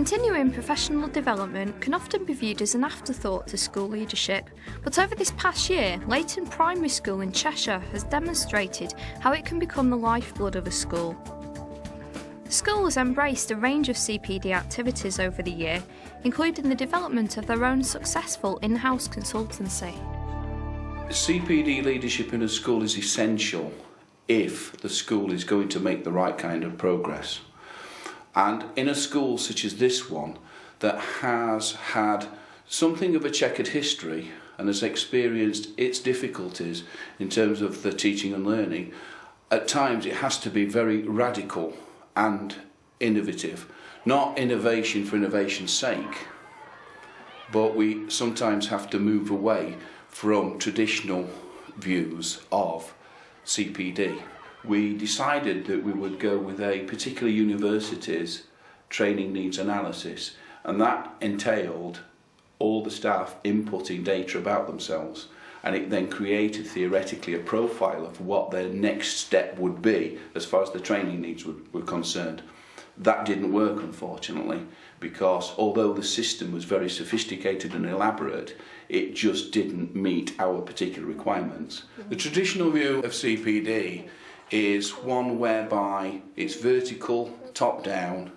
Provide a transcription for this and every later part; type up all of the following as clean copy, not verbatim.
Continuing professional development can often be viewed as an afterthought to school leadership, but over this past year, Leighton Primary School in Cheshire has demonstrated how it can become the lifeblood of a school. The school has embraced a range of CPD activities over the year, including the development of their own successful in-house consultancy. CPD leadership in a school is essential if the school is going to make the right kind of progress. And in a school such as this one that has had something of a checkered history and has experienced its difficulties in terms of the teaching and learning, at times it has to be very radical and innovative. Not innovation for innovation's sake, but we sometimes have to move away from traditional views of CPD. We decided that we would go with a particular university's training needs analysis, and that entailed all the staff inputting data about themselves, and it then created theoretically a profile of what their next step would be as far as the training needs were concerned. That didn't work, unfortunately, because although the system was very sophisticated and elaborate, it just didn't meet our particular requirements. The traditional view of CPD is one whereby it's vertical, top-down,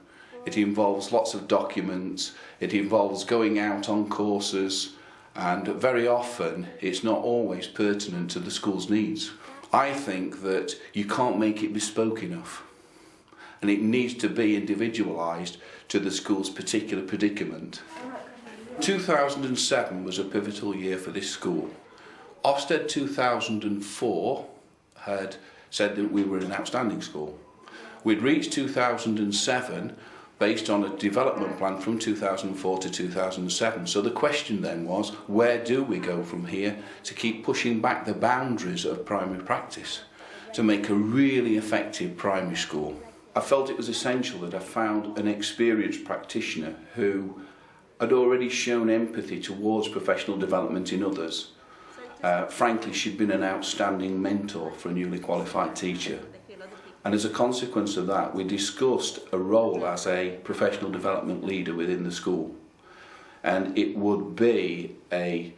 it involves lots of documents, it involves going out on courses, and very often it's not always pertinent to the school's needs. I think that you can't make it bespoke enough, and it needs to be individualised to the school's particular predicament. 2007 was a pivotal year for this school. Ofsted 2004 had said that we were an outstanding school. We'd reached 2007 based on a development plan from 2004 to 2007. So the question then was, where do we go from here to keep pushing back the boundaries of primary practice to make a really effective primary school? I felt it was essential that I found an experienced practitioner who had already shown empathy towards professional development in others. Frankly, she'd been an outstanding mentor for a newly qualified teacher. And as a consequence of that, we discussed a role as a professional development leader within the school. And it would be a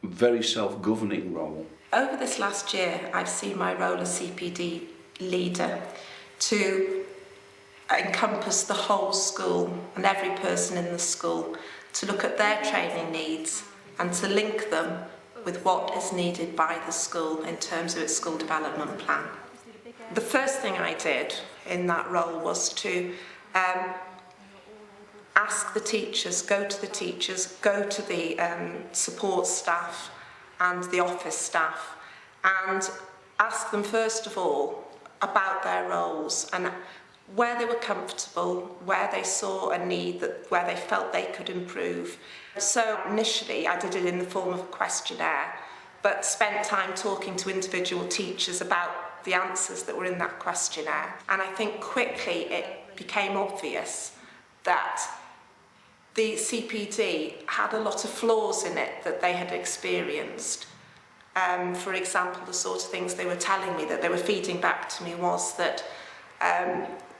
very self-governing role. Over this last year, I've seen my role as CPD leader to encompass the whole school and every person in the school, to look at their training needs and to link them with what is needed by the school in terms of its school development plan. The first thing I did in that role was to ask the teachers, go to the support staff and the office staff, and ask them first of all about their roles and where they were comfortable, where they saw a need, where they felt they could improve. So initially I did it in the form of a questionnaire, but spent time talking to individual teachers about the answers that were in that questionnaire. And I think quickly it became obvious that the CPD had a lot of flaws in it that they had experienced. For example, the sort of things they were telling me, that they were feeding back to me, was that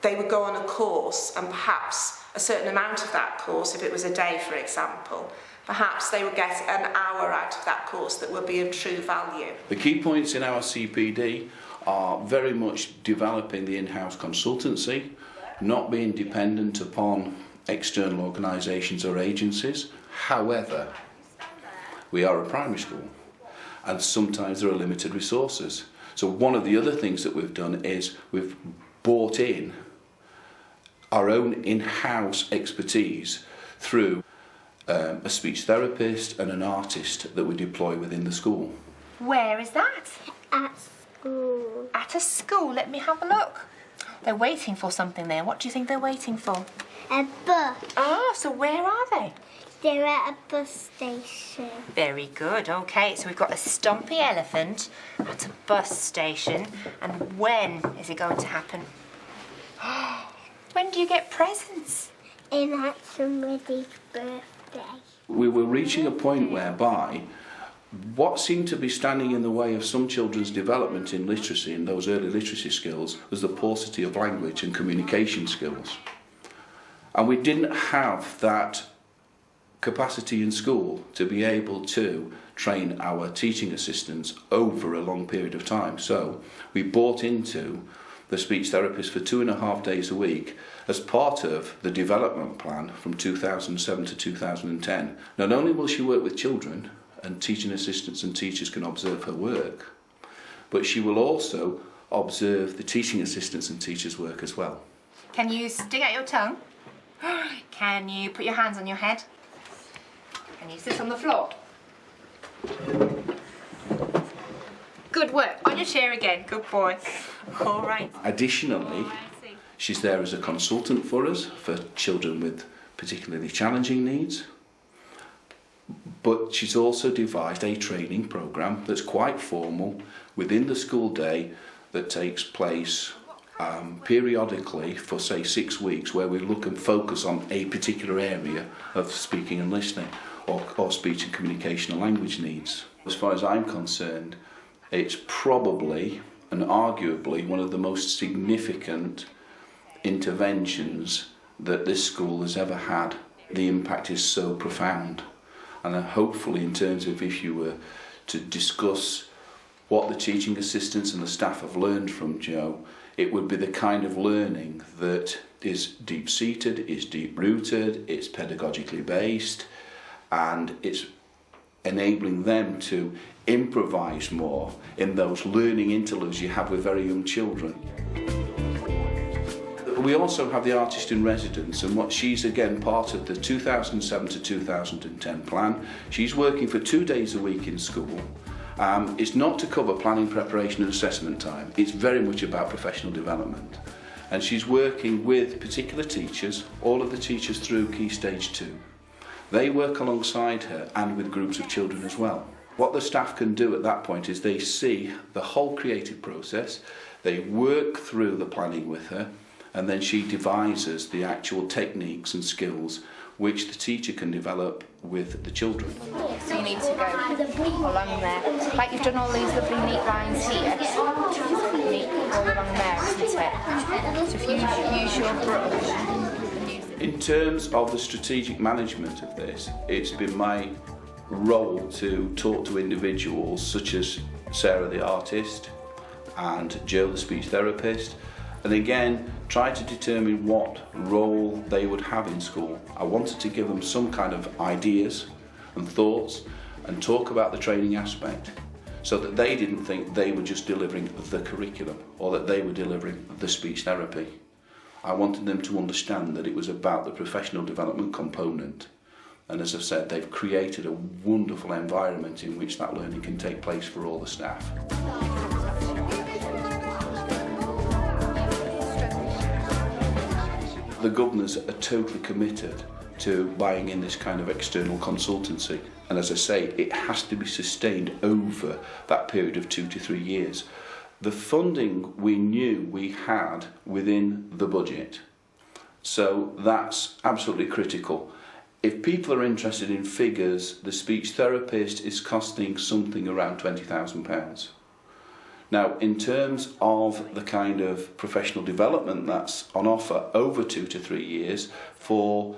they would go on a course and perhaps a certain amount of that course, if it was a day for example, perhaps they would get an hour out of that course that would be of true value. The key points in our CPD are very much developing the in-house consultancy, not being dependent upon external organisations or agencies. However, we are a primary school and sometimes there are limited resources. So one of the other things that we've done is we've brought in our own in-house expertise through a speech therapist and an artist that we deploy within the school. Where is that? At school. At a school. Let me have a look. They're waiting for something there. What do you think they're waiting for? A bus. Ah, so where are they? They're at a bus station. Very good. Okay, so we've got a stumpy elephant at a bus station. And when is it going to happen? When do you get presents? At somebody's birthday. We were reaching a point whereby what seemed to be standing in the way of some children's development in literacy and those early literacy skills was the paucity of language and communication skills. And we didn't have that capacity in school to be able to train our teaching assistants over a long period of time. So we bought into the speech therapist for 2.5 days a week as part of the development plan from 2007 to 2010. Not only will she work with children, and teaching assistants and teachers can observe her work, but she will also observe the teaching assistants and teachers' work as well. Can you stick out your tongue? Can you put your hands on your head? Can you sit on the floor? Good work. On your chair again. Good boy. All right. Additionally, she's there as a consultant for us for children with particularly challenging needs. But she's also devised a training programme that's quite formal within the school day that takes place periodically for, say, 6 weeks, where we look and focus on a particular area of speaking and listening, or speech and communication and language needs. As far as I'm concerned, it's probably and arguably one of the most significant interventions that this school has ever had. The impact is so profound. And hopefully, in terms of if you were to discuss what the teaching assistants and the staff have learned from Jo, it would be the kind of learning that is deep-seated, is deep-rooted, it's pedagogically based, and it's enabling them to improvise more in those learning interludes you have with very young children. We also have the artist in residence, and what she's again part of the 2007 to 2010 plan. She's working for 2 days a week in school. It's not to cover planning, preparation and assessment time. It's very much about professional development. And she's working with particular teachers, all of the teachers through Key Stage 2. They work alongside her and with groups of children as well. What the staff can do at that point is they see the whole creative process, they work through the planning with her, and then she devises the actual techniques and skills which the teacher can develop with the children. So you need to go along there. Like you've done all these lovely neat lines here. Neat all along there, isn't it? So if you use your brush. In terms of the strategic management of this, it's been my role to talk to individuals such as Sarah the artist and Jo the speech therapist, and again try to determine what role they would have in school. I wanted to give them some kind of ideas and thoughts and talk about the training aspect so that they didn't think they were just delivering the curriculum or that they were delivering the speech therapy. I wanted them to understand that it was about the professional development component, and as I've said, they've created a wonderful environment in which that learning can take place for all the staff. The governors are totally committed to buying in this kind of external consultancy, and as I say, it has to be sustained over that period of 2 to 3 years. The funding we knew we had within the budget, so that's absolutely critical. If people are interested in figures, the speech therapist is costing something around £20,000. Now, in terms of the kind of professional development that's on offer over 2 to 3 years for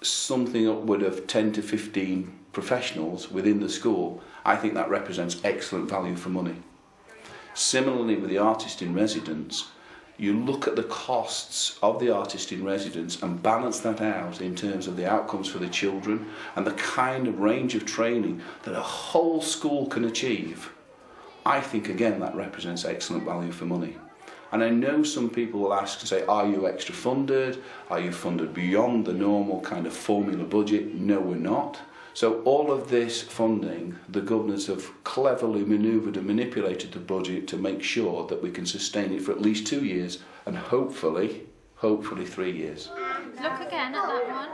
something upward of 10 to 15 professionals within the school, I think that represents excellent value for money. Similarly with the artist in residence, you look at the costs of the artist in residence and balance that out in terms of the outcomes for the children and the kind of range of training that a whole school can achieve. I think again that represents excellent value for money. And I know some people will ask and say, are you extra funded? Are you funded beyond the normal kind of formula budget? No, we're not. So all of this funding, the governors have cleverly manoeuvred and manipulated the budget to make sure that we can sustain it for at least 2 years and hopefully 3 years. Look again at that one.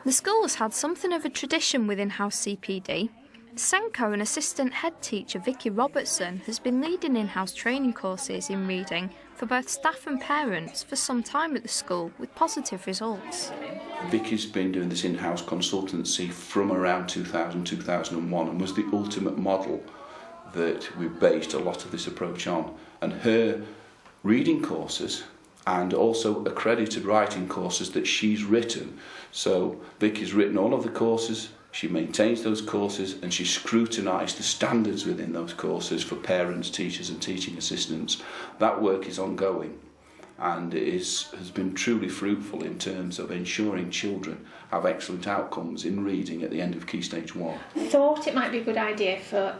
The school has had something of a tradition with in-house CPD. Senko and assistant head teacher Vicky Robertson has been leading in-house training courses in reading for both staff and parents for some time at the school with positive results. Vicky's been doing this in-house consultancy from around 2000-2001 and was the ultimate model that we based a lot of this approach on. And her reading courses and also accredited writing courses that she's written. So Vicky's written all of the courses, she maintains those courses, and she scrutinised the standards within those courses for parents, teachers and teaching assistants. That work is ongoing, and it has been truly fruitful in terms of ensuring children have excellent outcomes in reading at the end of Key Stage 1. I thought it might be a good idea for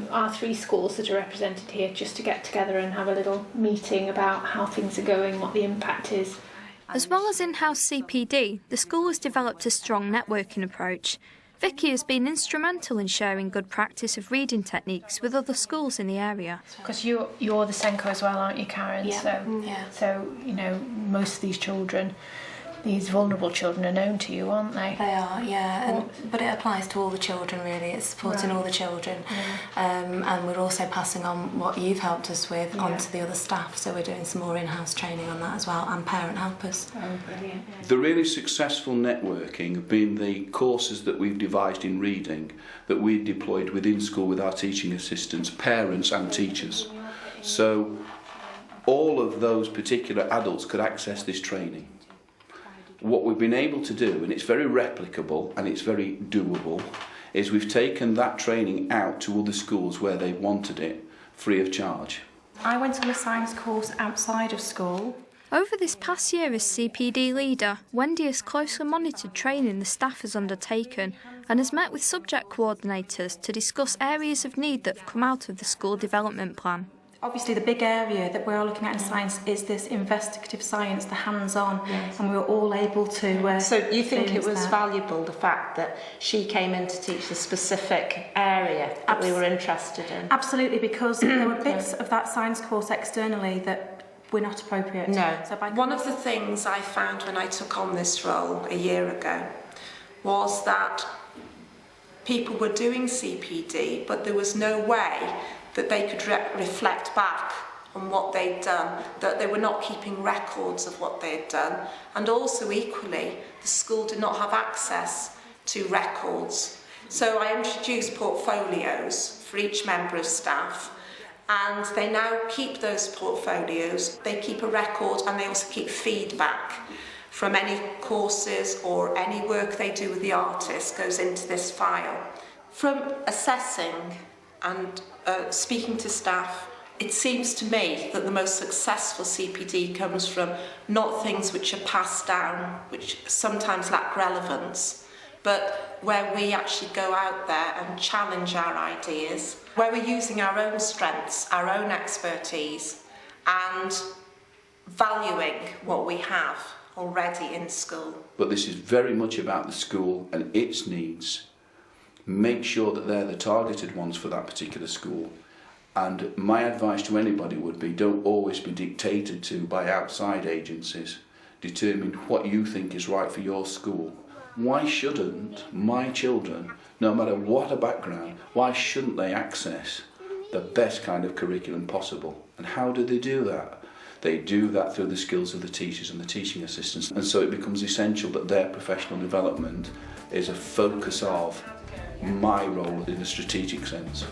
our 3 schools that are represented here just to get together and have a little meeting about how things are going, what the impact is. As well as in-house CPD, the school has developed a strong networking approach. Vicky has been instrumental in sharing good practice of reading techniques with other schools in the area. Because you're the Senko as well, aren't you, Karen? Yeah. So, you know, most of these children, these vulnerable children, are known to you, aren't they? They are, yeah. But it applies to all the children, really. It's supporting all the children. And we're also passing on what you've helped us with onto the other staff. So we're doing some more in-house training on that as well, and parent helpers. Oh, brilliant. The really successful networking have been the courses that we've devised in reading that we deployed within school with our teaching assistants, parents and teachers. So all of those particular adults could access this training. What we've been able to do, and it's very replicable and it's very doable, is we've taken that training out to other schools where they wanted it, free of charge. I went on a science course outside of school. Over this past year as CPD leader, Wendy has closely monitored training the staff has undertaken and has met with subject coordinators to discuss areas of need that have come out of the school development plan. Obviously, the big area that we're looking at in science is this investigative science, the hands-on, and we were all able to So you think it was that. valuable, the fact that she came in to teach the specific area that we were interested in? Absolutely, because there were bits of that science course externally that were not appropriate. No. So One of the things I found when I took on this role a year ago was that people were doing CPD, but there was no way that they could reflect back on what they'd done, that they were not keeping records of what they'd done, and also equally the school did not have access to records. So I introduced portfolios for each member of staff, and they now keep those portfolios, they keep a record, and they also keep feedback from any courses or any work they do with the artist goes into this file. From assessing and speaking to staff, it seems to me that the most successful CPD comes from not things which are passed down, which sometimes lack relevance, but where we actually go out there and challenge our ideas, where we're using our own strengths, our own expertise, and valuing what we have already in school. But this is very much about the school and its needs. Make sure that they're the targeted ones for that particular school. And my advice to anybody would be, don't always be dictated to by outside agencies. Determine what you think is right for your school. Why shouldn't my children, no matter what a background, why shouldn't they access the best kind of curriculum possible? And how do they do that? They do that through the skills of the teachers and the teaching assistants. And so it becomes essential that their professional development is a focus of my role in a strategic sense.